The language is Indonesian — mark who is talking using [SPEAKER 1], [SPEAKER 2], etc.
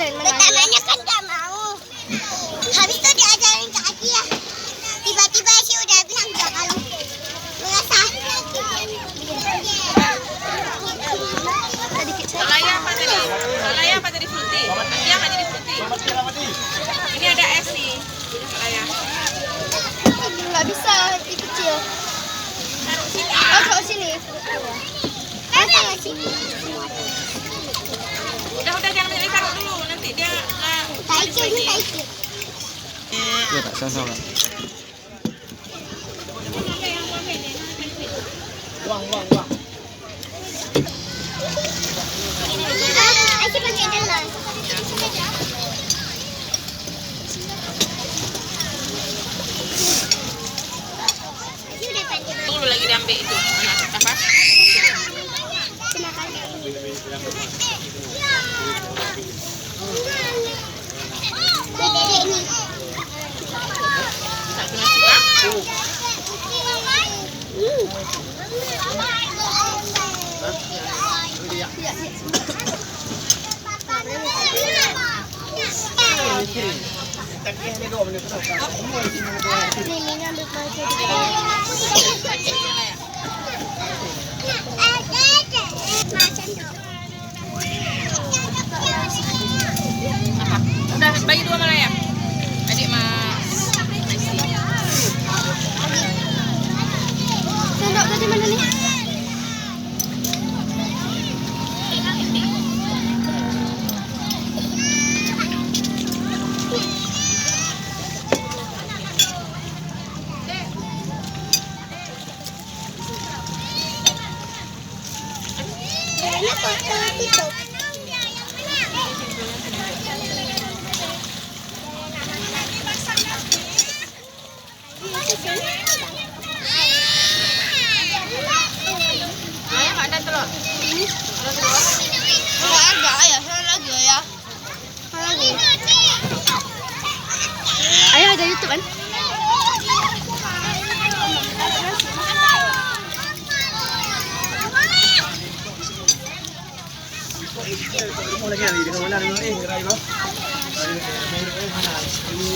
[SPEAKER 1] Pertamanya kan gak mau. Habis itu diajarin ke Aki ya. Tiba-tiba sih udah bilang gak kalau merasa.
[SPEAKER 2] Salaya apa tadi? Salaya apa tadi fruity? Aki apa jadi fruity? Ini ada es nih. Salaya.
[SPEAKER 1] Gak bisa, ini kecil.
[SPEAKER 2] Taruh sini.
[SPEAKER 1] Oh, taruh sini. Taruh sini.
[SPEAKER 2] Udah jangan milih, taruh dulu. Nanti dia
[SPEAKER 1] Taikyu, ini taikyu.
[SPEAKER 3] Iya tak sama-sama.
[SPEAKER 1] Aci pakai gelas. Aci udah pakai.
[SPEAKER 2] Tunggu lagi diambil itu. Apa?
[SPEAKER 1] Terima kasih. Dedek ini.
[SPEAKER 2] Satu nasi bang. Apa? Udah bagi dua malah ya. Adik mas.
[SPEAKER 1] Sendok tadi mana nih? Ini kotor itu.
[SPEAKER 2] Ayah nggak ada telur? Ada telur?
[SPEAKER 1] Oh, ada ya, sana lagi ya. Sana lagi. Ayah ada YouTube kan?
[SPEAKER 3] Mau lagi ni dengan mana ni gerai bang. Ini